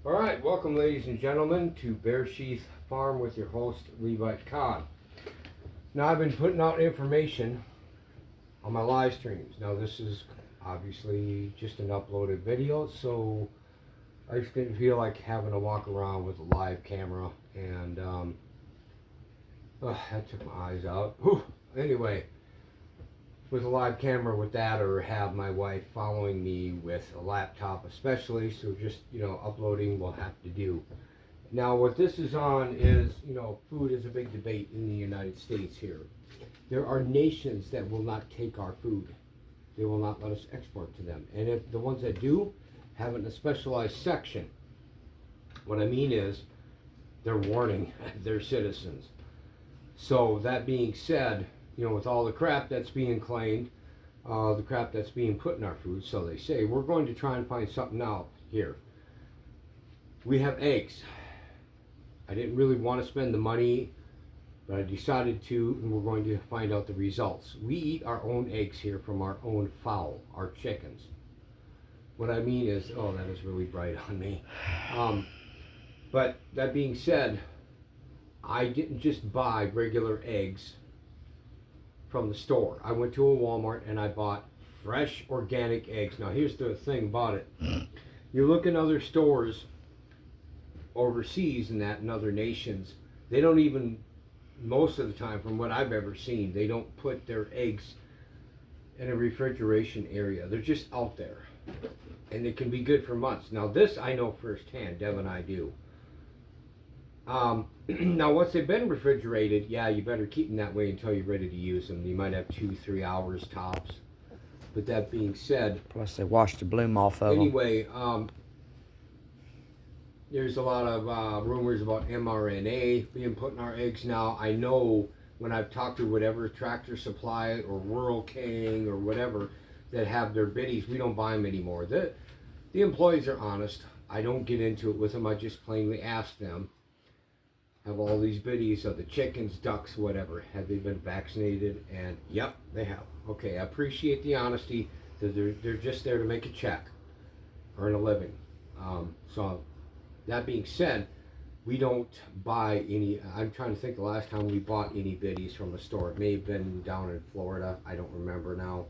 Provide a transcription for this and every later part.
All right, welcome, ladies and gentlemen, to Bearsheath Farm with your host, Levite Cobb. Now, I've been putting out information on my live streams. Now, this is obviously just an uploaded video, so I just didn't feel like having to walk around with a live camera, and that took my eyes out. Whew. Anyway, with a live camera with that, or have my wife following me with a laptop especially, so just, uploading will have to do. Now, what this is on is, food is a big debate in the United States here. There are nations that will not take our food. They will not let us export to them. And if the ones that do have it in a specialized section, what I mean is they're warning their citizens. So that being said, with all the crap that's being claimed, the crap that's being put in our food, so they say, we're going to try and find something out here. We have eggs. I didn't really want to spend the money, but I decided to, and we're going to find out the results. We eat our own eggs here from our own fowl, our chickens. What I mean is, oh, that is really bright on me. But that being said, I didn't just buy regular eggs from the store. I went to a Walmart and I bought fresh organic eggs. Now, here's the thing about it. You look in other stores overseas and that in other nations, they don't even, most of the time from what I've ever seen, they don't put their eggs in a refrigeration area. They're just out there. And they can be good for months. Now, this I know firsthand. Deb and I do. Now, once they've been refrigerated, yeah, you better keep them that way until you're ready to use them. You might have 2-3 hours tops. But that being said, plus they wash the bloom off of them. Anyway, there's a lot of rumors about mRNA being put in our eggs now. I know when I've talked to whatever Tractor Supply or Rural King or whatever that have their biddies, we don't buy them anymore. The employees are honest. I don't get into it with them. I just plainly ask them, have all these biddies of the chickens, ducks, whatever, have they been vaccinated? And yep, they have. Okay, I appreciate the honesty. They're just there to make a check, earn a living. So that being said, we don't buy any. I'm trying to think the last time we bought any biddies from a store. It may have been down in Florida. I don't remember now.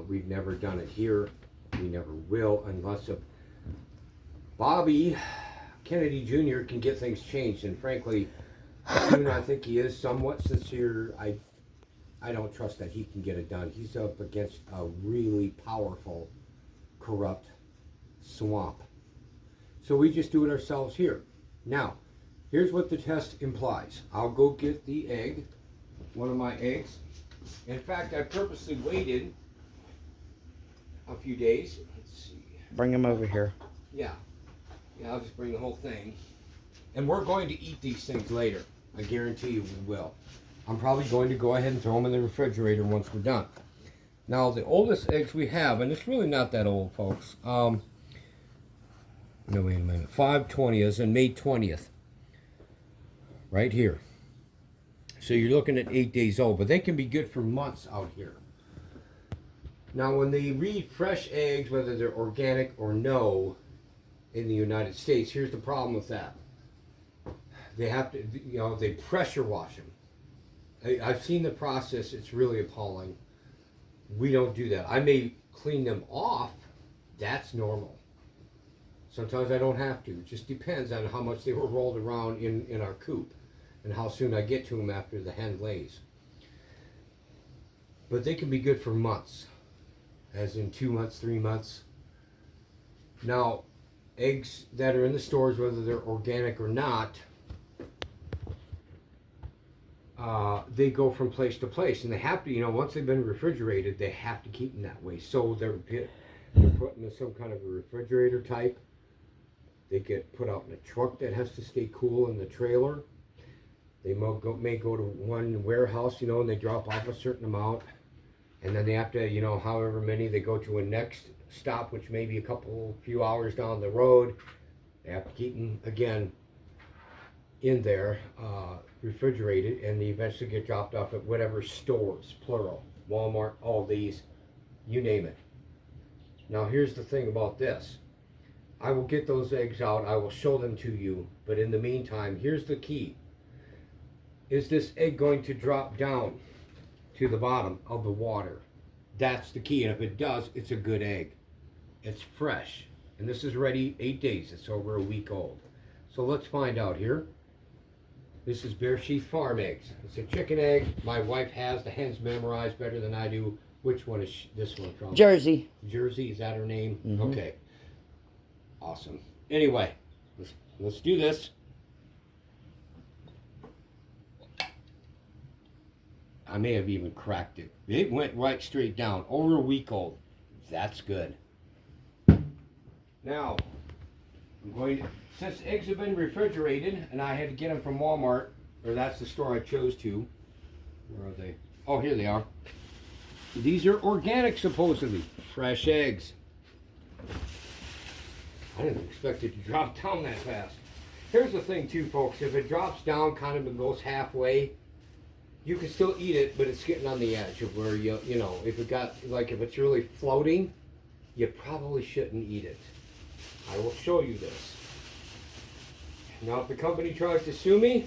We've never done it here. We never will unless Bobby Kennedy Jr. can get things changed, and frankly, I think he is somewhat sincere. I don't trust that he can get it done. He's up against a really powerful, corrupt swamp. So we just do it ourselves here. Now, here's what the test implies. I'll go get the egg, one of my eggs. In fact, I purposely waited a few days. Let's see. Bring them over here. Yeah, I'll just bring the whole thing. And we're going to eat these things later. I guarantee you we will. I'm probably going to go ahead and throw them in the refrigerator once we're done. Now, the oldest eggs we have, and it's really not that old, folks. No, wait a minute. 5/20 is on May 20th. Right here. So you're looking at 8 days old, but they can be good for months out here. Now, when they read fresh eggs, whether they're organic or no, in the United States, here's the problem with that. They have to, they pressure wash them. I've seen the process. It's really appalling. We don't do that. I may clean them off. That's normal. Sometimes I don't have to. It just depends on how much they were rolled around in our coop and how soon I get to them after the hen lays. But they can be good for months, as in 2 months, 3 months. Now, eggs that are in the stores, whether they're organic or not, they go from place to place, and they have to, once they've been refrigerated, they have to keep them that way. So they're put in some kind of a refrigerator type. They get put out in a truck that has to stay cool in the trailer. They may go to one warehouse, and they drop off a certain amount, and then they have to, however many, they go to a next stop, which may be a few hours down the road. They have to keep them again in there, refrigerated, and they eventually get dropped off at whatever stores, plural, Walmart, Aldi's, you name it. Now, here's the thing about this. I will get those eggs out. I will show them to you. But in the meantime, here's the key. Is this egg going to drop down to the bottom of the water? That's the key. And if it does, it's a good egg. It's fresh. And this is ready 8 days. It's over a week old. So let's find out here. This is Bear Sheath Farm eggs. It's a chicken egg. My wife has the hens memorized better than I do. Which one is this one from? Jersey. Jersey, is that her name? Mm-hmm. Okay. Awesome. Anyway, let's do this. I may have even cracked it. It went right straight down. Over a week old. That's good. Now, I'm going to, since eggs have been refrigerated, and I had to get them from Walmart, or that's the store I chose to. Where are they? Oh, here they are. These are organic, supposedly. Fresh eggs. I didn't expect it to drop down that fast. Here's the thing too, folks. If it drops down kind of and goes halfway, you can still eat it, but it's getting on the edge of where you know, if it got, like if it's really floating, you probably shouldn't eat it. I will show you this. Now if the company tries to sue me,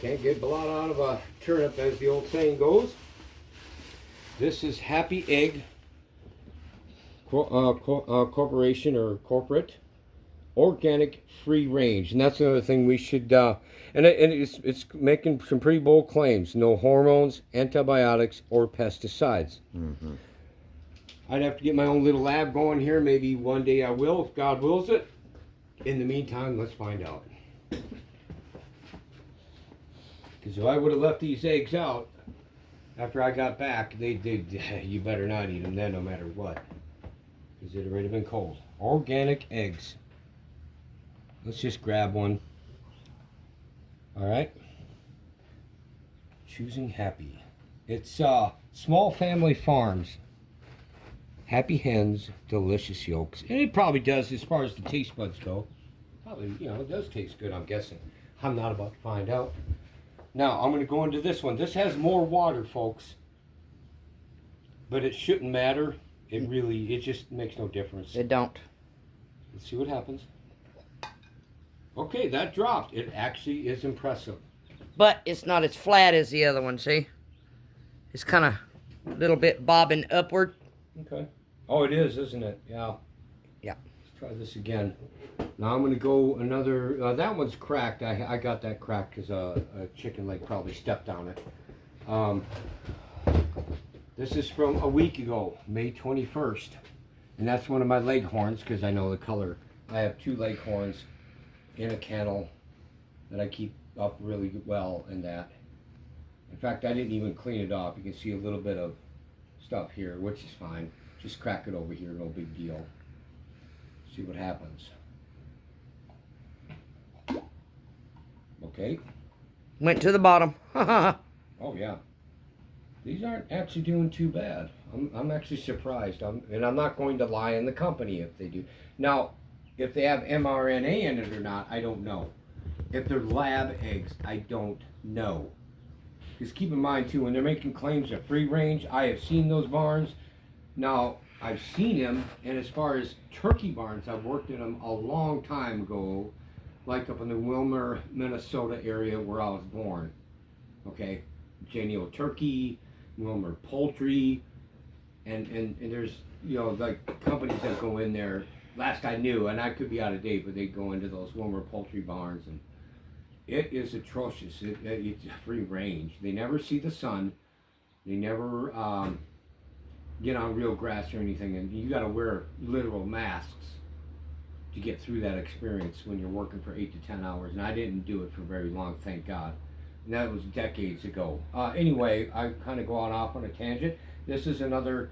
can't get blood out of a turnip, as the old saying goes. This is Happy Egg Corporation, or corporate organic free range, and that's another thing we should and it's making some pretty bold claims. No hormones, antibiotics, or pesticides. Mm-hmm. I'd have to get my own little lab going here. Maybe one day I will, if God wills it. In the meantime, let's find out. Because if I would have left these eggs out after I got back, you better not eat them then, no matter what. Because it'd already been cold. Organic eggs. Let's just grab one. Alright. Choosing Happy. It's Small Family Farms. Happy hens, delicious yolks. And it probably does, as far as the taste buds go. Probably, you know, it does taste good, I'm guessing. I'm not about to find out. Now, I'm going to go into this one. This has more water, folks. But it shouldn't matter. It just makes no difference. It don't. Let's see what happens. Okay, that dropped. It actually is impressive. But it's not as flat as the other one, see? It's kind of a little bit bobbing upward. Okay. Oh, it is, isn't it? Yeah. Yeah. Let's try this again. Now I'm going to go another, that one's cracked. I got that cracked because a chicken leg probably stepped on it. This is from a week ago, May 21st. And that's one of my leghorns because I know the color. I have 2 leghorns in a kennel that I keep up really well in that. In fact, I didn't even clean it off. You can see a little bit of stuff here, which is fine. Just crack it over here, no big deal. See what happens. Okay. Went to the bottom. Oh yeah. These aren't actually doing too bad. I'm actually surprised. And I'm not going to lie in the company if they do. Now, if they have mRNA in it or not, I don't know. If they're lab eggs, I don't know. Because keep in mind too, when they're making claims of free range, I have seen those barns. Now, I've seen them, and as far as turkey barns, I've worked in them a long time ago, like up in the Wilmer, Minnesota area where I was born. Okay, Jenny-O Turkey, Wilmer Poultry, and there's, you know, like companies that go in there. Last I knew, and I could be out of date, but they go into those Wilmer Poultry barns, and it is atrocious. It's free range. They never see the sun. They never get on real grass or anything, and you got to wear literal masks to get through that experience when you're working for 8 to 10 hours. And I didn't do it for very long, thank God. And that was decades ago. Anyway, I kind of gone off on a tangent. This is another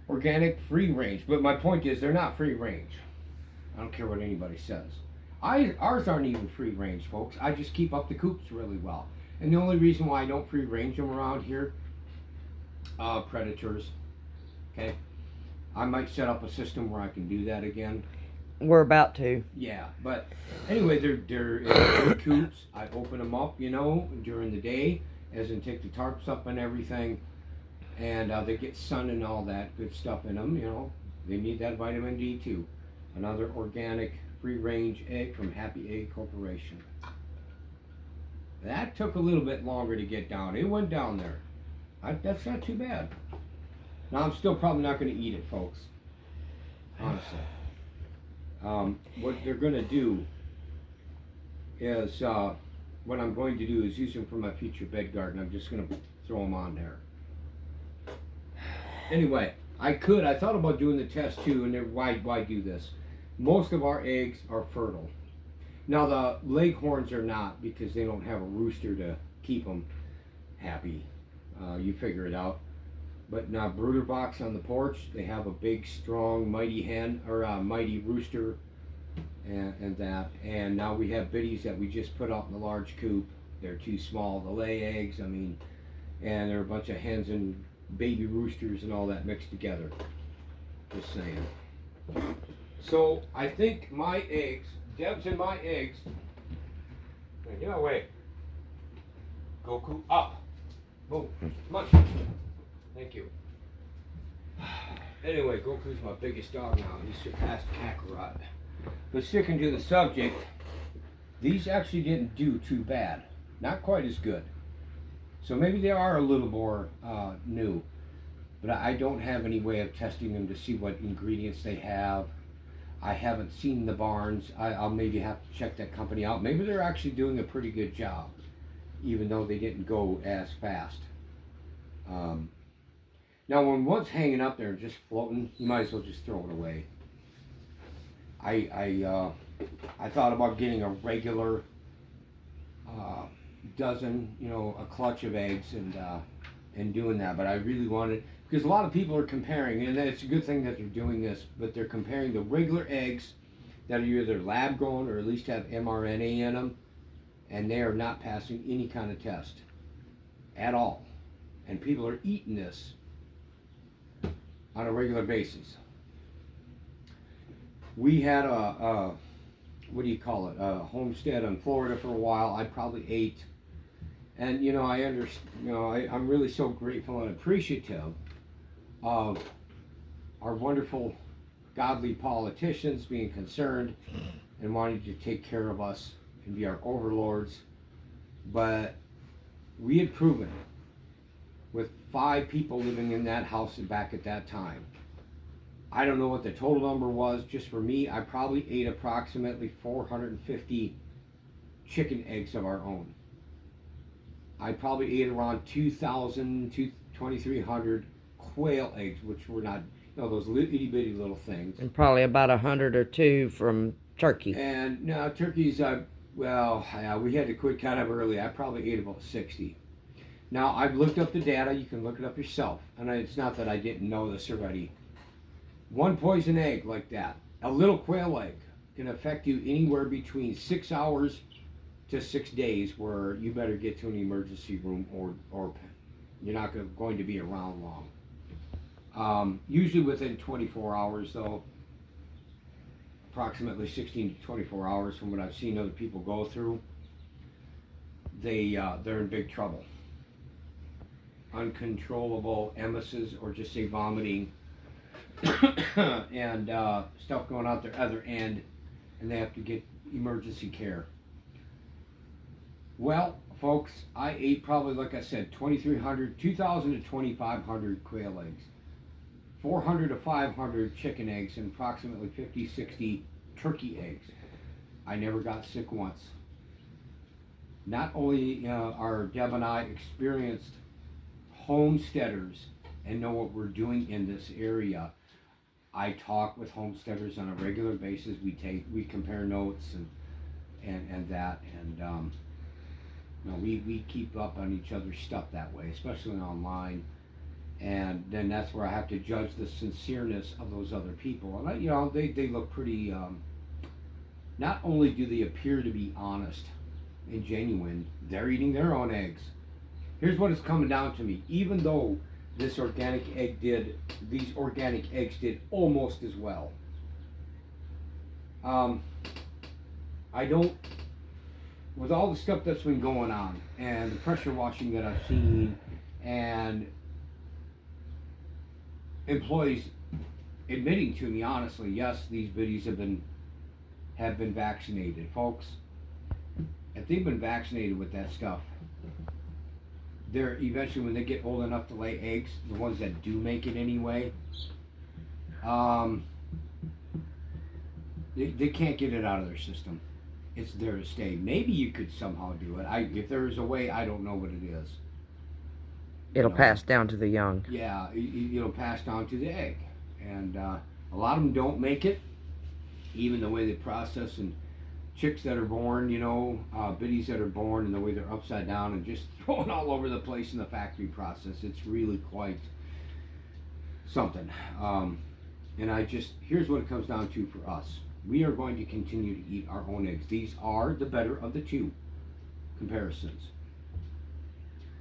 organic free range, but my point is they're not free range. I don't care what anybody says. Ours aren't even free range, folks. I just keep up the coops really well. And the only reason why I don't free range them around here, predators. Okay, I might set up a system where I can do that again. We're about to. Yeah, but anyway, they're good coops. I open them up, you know, during the day, as in take the tarps up and everything, and they get sun and all that good stuff in them. You know, they need that vitamin D too. Another organic free-range egg from Happy Egg Corporation. That took a little bit longer to get down. It went down there. That's not too bad. Now, I'm still probably not going to eat it, folks. Honestly. What they're going to do is, what I'm going to do is use them for my future bed garden. I'm just going to throw them on there. Anyway, I thought about doing the test too, and why do this? Most of our eggs are fertile. Now, the Leghorns are not, because they don't have a rooster to keep them happy. You figure it out. But now, brooder box on the porch, they have a big, strong, mighty hen, or a mighty rooster, and that. And now we have biddies that we just put out in the large coop. They're too small to lay eggs, and there are a bunch of hens and baby roosters and all that mixed together. Just saying. So, I think my eggs, Deb's and my eggs, get away. Goku, up. Boom. Come on. Thank you. Anyway, Goku's my biggest dog now. He's surpassed Kakarot. But sticking to the subject, these actually didn't do too bad. Not quite as good. So maybe they are a little more new. But I don't have any way of testing them to see what ingredients they have. I haven't seen the barns. I'll maybe have to check that company out. Maybe they're actually doing a pretty good job, even though they didn't go as fast. Now, when one's hanging up there just floating, you might as well just throw it away. I thought about getting a regular dozen, a clutch of eggs and doing that, but I really wanted, because a lot of people are comparing, and it's a good thing that they're doing this, but they're comparing the regular eggs that are either lab grown or at least have mRNA in them, and they are not passing any kind of test at all. And people are eating this on a regular basis. We had a homestead in Florida for a while. I probably ate, and I'm really so grateful and appreciative of our wonderful godly politicians being concerned and wanting to take care of us and be our overlords. But we had proven, with 5 people living in that house back at that time, I don't know what the total number was. Just for me, I probably ate approximately 450 chicken eggs of our own. I probably ate around 2,000 to 2,300 quail eggs, which were not, those itty bitty little things. And probably about 100 or 2 from turkey. And now turkeys, we had to quit kind of early. I probably ate about 60. Now, I've looked up the data. You can look it up yourself. And it's not that I didn't know this already. One poison egg like that, a little quail egg, can affect you anywhere between 6 hours to 6 days, where you better get to an emergency room or you're not going to be around long. Usually within 24 hours, though. Approximately 16 to 24 hours from what I've seen other people go through. They're in big trouble. Uncontrollable emesis, or just say vomiting, and stuff going out their other end, and they have to get emergency care. Well, folks, I ate probably, like I said, 2,000 to 2,500 quail eggs, 400 to 500 chicken eggs, and approximately 50, 60 turkey eggs. I never got sick once. Not only are Deb and I experienced homesteaders and know what we're doing in this area, I talk with homesteaders on a regular basis. We compare notes and that, and we keep up on each other's stuff that way, especially online. And then that's where I have to judge the sincereness of those other people. And they look pretty. Not only do they appear to be honest and genuine, they're eating their own eggs. Here's what it's coming down to me. Even though these organic eggs did almost as well. I don't, with all the stuff that's been going on and the pressure washing that I've seen and employees admitting to me honestly, yes, these biddies have been vaccinated, folks. If they've been vaccinated with that stuff, they're eventually, when they get old enough to lay eggs, the ones that do make it anyway, they can't get it out of their system. It's there to stay. Maybe you could somehow do it. If there's a way, I don't know what it is. It'll pass down to the young. Yeah, it'll pass down to the egg. And a lot of them don't make it, even the way they process, and chicks that are born, biddies that are born, and the way they're upside down and just thrown all over the place in the factory process. It's really quite something. And here's what it comes down to for us. We are going to continue to eat our own eggs. These are the better of the two comparisons.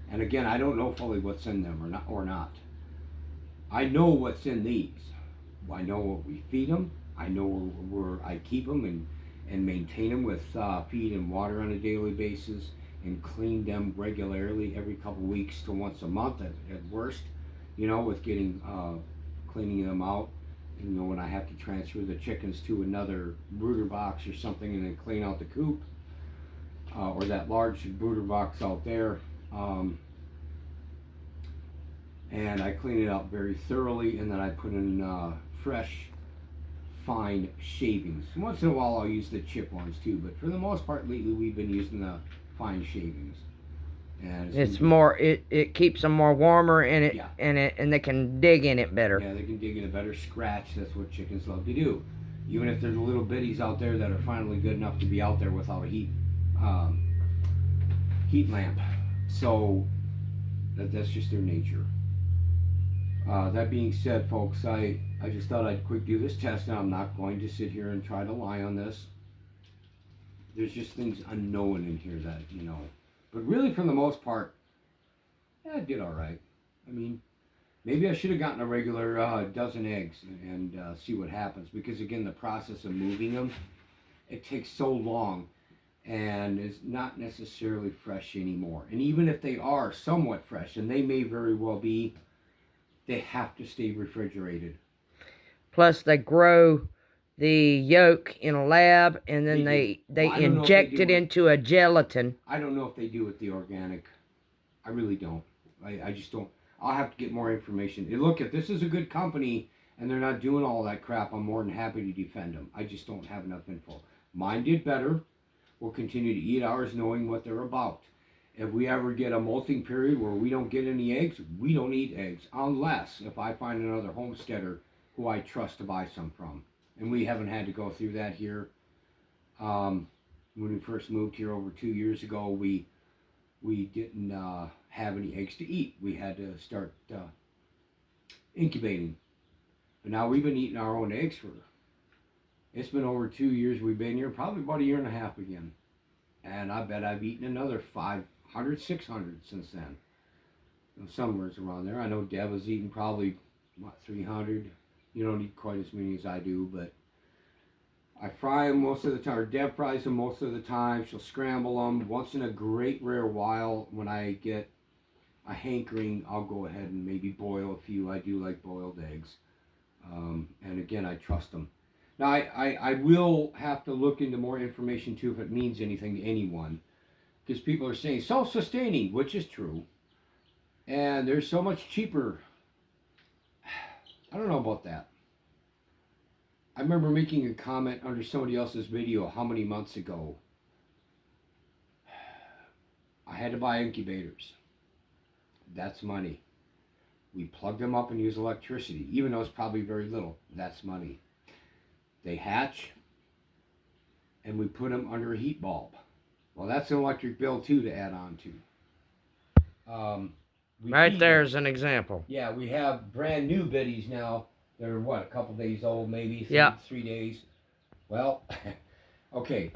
And again, I don't know fully what's in them or not. I know what's in these. I know what we feed them. I know where I keep them and maintain them with feed and water on a daily basis, and clean them regularly every couple weeks to once a month at worst, with getting cleaning them out. And, when I have to transfer the chickens to another brooder box or something and then clean out the coop, or that large brooder box out there, and I clean it out very thoroughly, and then I put in fresh, fine shavings. Once in a while I'll use the chip ones too, but for the most part lately we've been using the fine shavings. And it's more, it keeps them more warmer, and Yeah. and they can dig in it better. Yeah, they can dig in a better scratch. That's what chickens love to do. Even if there's little bitties out there that are finally good enough to be out there without a heat lamp. So that's just their nature. That being said, folks, I just thought I'd quick do this test. Now, I'm not going to sit here and try to lie on this. There's just things unknown in here that, But really, for the most part, I did all right. I mean, maybe I should have gotten a regular dozen eggs and see what happens. Because, again, the process of moving them, it takes so long. And it's not necessarily fresh anymore. And even if they are somewhat fresh, and they may very well be, they have to stay refrigerated. Plus, they grow the yolk in a lab, and then they inject it into a gelatin. I don't know if they do with the organic. I really don't. I just don't. I'll have to get more information. And look, if this is a good company and they're not doing all that crap, I'm more than happy to defend them. I just don't have enough info. Mine did better. We'll continue to eat ours knowing what they're about. If we ever get a molting period where we don't get any eggs, we don't eat eggs. Unless if I find another homesteader who I trust to buy some from. And we haven't had to go through that here. When we first moved here over 2 years ago, we didn't have any eggs to eat. We had to start incubating. But now we've been eating our own eggs it's been over 2 years we've been here, probably about a year and a half again. And I bet I've eaten another 500, 600 since then. Somewhere around there. I know Deb has eaten probably, 300. You don't eat quite as many as I do, but I fry them most of the time, or Deb fries them most of the time. She'll scramble them. Once in a great rare while, when I get a hankering, I'll go ahead and maybe boil a few. I do like boiled eggs. And again, I trust them. Now, I will have to look into more information too if it means anything to anyone. Because people are saying self-sustaining, which is true. And they're so much cheaper. I don't know about that. I remember making a comment under somebody else's video how many months ago. I had to buy incubators. That's money. We plug them up and use electricity, even though it's probably very little. That's money. They hatch, and we put them under a heat bulb. Well, that's an electric bill too to add on to. Right there's an example. Yeah, we have brand new biddies now. They're a couple days old, maybe 3 days. Well, okay.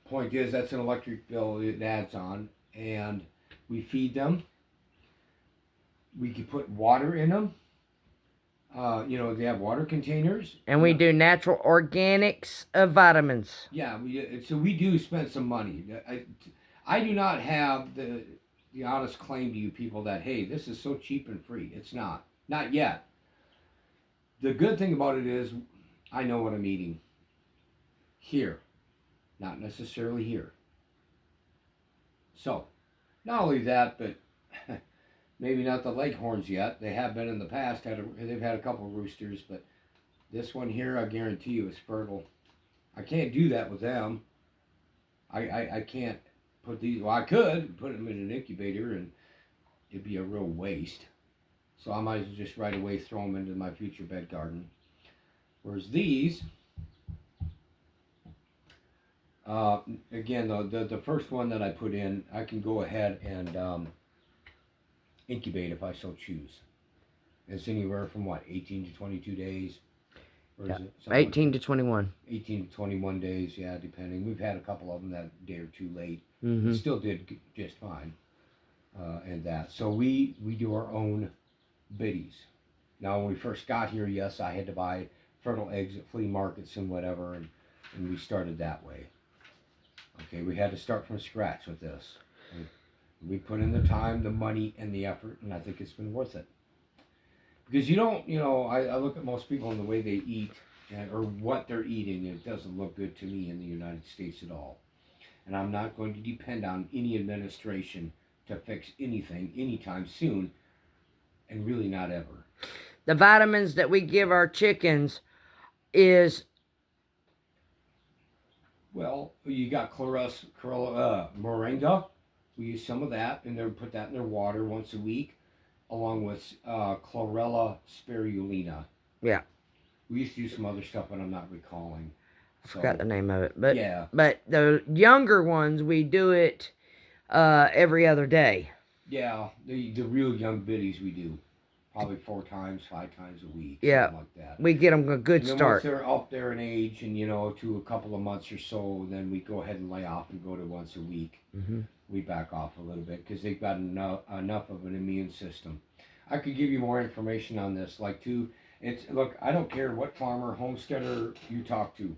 Point is, that's an electric bill it adds on, and we feed them. We can put water in them. They have water containers. And we do natural organics of vitamins. Yeah, so we do spend some money. I do not have the honest claim to you people that, hey, this is so cheap and free. It's not. Not yet. the good thing about it is I know what I'm eating here, not necessarily here. So, not only that, but maybe not the Leghorns yet. They have been in the past. They've had a couple of roosters, but this one here, I guarantee you, is fertile. I can't do that with them. I can't put these. Well, I could put them in an incubator, and it'd be a real waste. So I might as well just right away throw them into my future bed garden. Whereas these, again, the first one that I put in, I can go ahead and incubate if I so choose. It's anywhere from what, 18 to 22 days? Or Yeah. is it 18 to 21. 18 to 21 days, yeah, depending. We've had a couple of them that day or two late. Mm-hmm. Still did just fine. And that. So we do our own biddies. Now, when we first got here, yes, I had to buy fertile eggs at flea markets and whatever, and we started that way. Okay, we had to start from scratch with this. And we put in the time, the money, and the effort, and I think it's been worth it. Because you don't, I look at most people and the way they eat, or what they're eating, and it doesn't look good to me in the United States at all. And I'm not going to depend on any administration to fix anything anytime soon, and really not ever. The vitamins that we give our chickens is... Well, you got moringa. We use some of that, and they put that in their water once a week, along with chlorella spirulina. Yeah. We used to use some other stuff, but I'm not recalling. I forgot the name of it. But, yeah. But the younger ones, we do it every other day. Yeah, the real young biddies we do. Probably 4 times, 5 times a week. Yeah, something like that. We get them a good and then start. Once they're up there in age and, to a couple of months or so, then we go ahead and lay off and go to once a week. Mm-hmm. We back off a little bit because they've got enough of an immune system. I could give you more information on this. Look, I don't care what farmer, homesteader you talk to.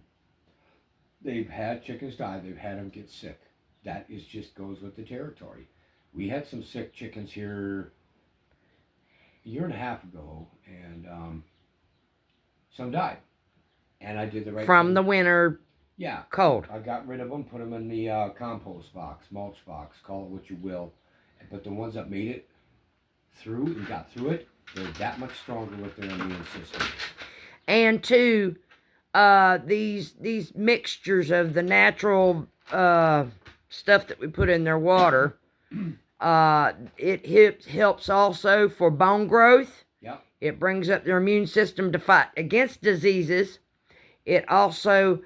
They've had chickens die. They've had them get sick. That just goes with the territory. We had some sick chickens here a year and a half ago, and some died. And I did the right From thing. the winter cold. I got rid of them, put them in the compost box, mulch box, call it what you will. But the ones that made it through and got through it, they're that much stronger with their immune system. And two, these mixtures of the natural stuff that we put in their water, it helps also for bone growth. Yep. It brings up their immune system to fight against diseases. It also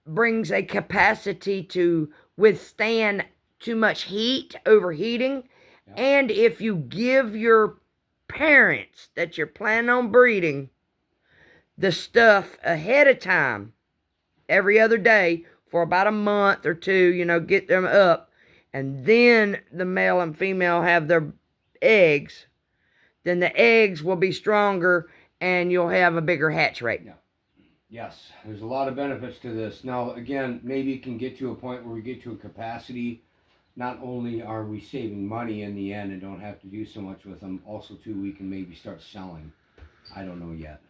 brings a capacity to withstand too much heat, overheating. Yep. And if you give your parents that you're planning on breeding the stuff ahead of time, every other day for about a month or two, get them up, and then the male and female have their eggs, then the eggs will be stronger and you'll have a bigger hatch rate. Yeah. Yes, there's a lot of benefits to this. Now, again, maybe it can get to a point where we get to a capacity. Not only are we saving money in the end and don't have to do so much with them, also, too, we can maybe start selling. I don't know yet.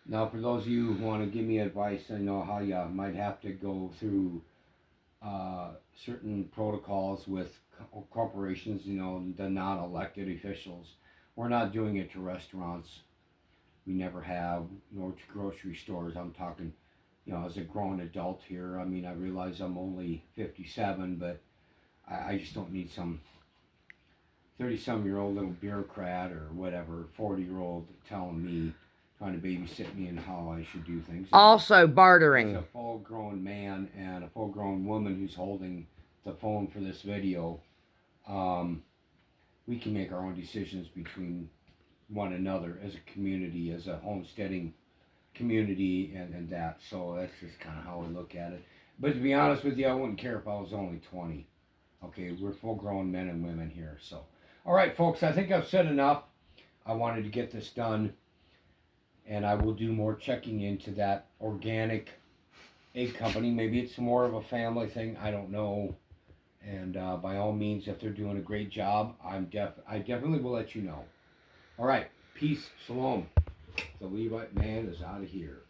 Now, for those of you who want to give me advice, I know how you might have to go through certain protocols with corporations, the non-elected officials. We're not doing it to restaurants. We never have, nor to grocery stores. I'm talking, as a grown adult here. I mean, I realize I'm only 57, but I just don't need some 30-some-year-old little bureaucrat or whatever, 40-year-old telling me, trying to babysit me and how I should do things. Also bartering. As a full-grown man and a full-grown woman who's holding the phone for this video, we can make our own decisions between one another as a community, as a homesteading community, and that. So that's just kind of how we look at it. But to be honest with you, I wouldn't care if I was only 20. Okay, we're full-grown men and women here. So, all right, folks, I think I've said enough. I wanted to get this done, and I will do more checking into that organic egg company. Maybe it's more of a family thing. I don't know. And by all means, if they're doing a great job, I definitely will let you know. All right. Peace. Shalom. The Levite man is out of here.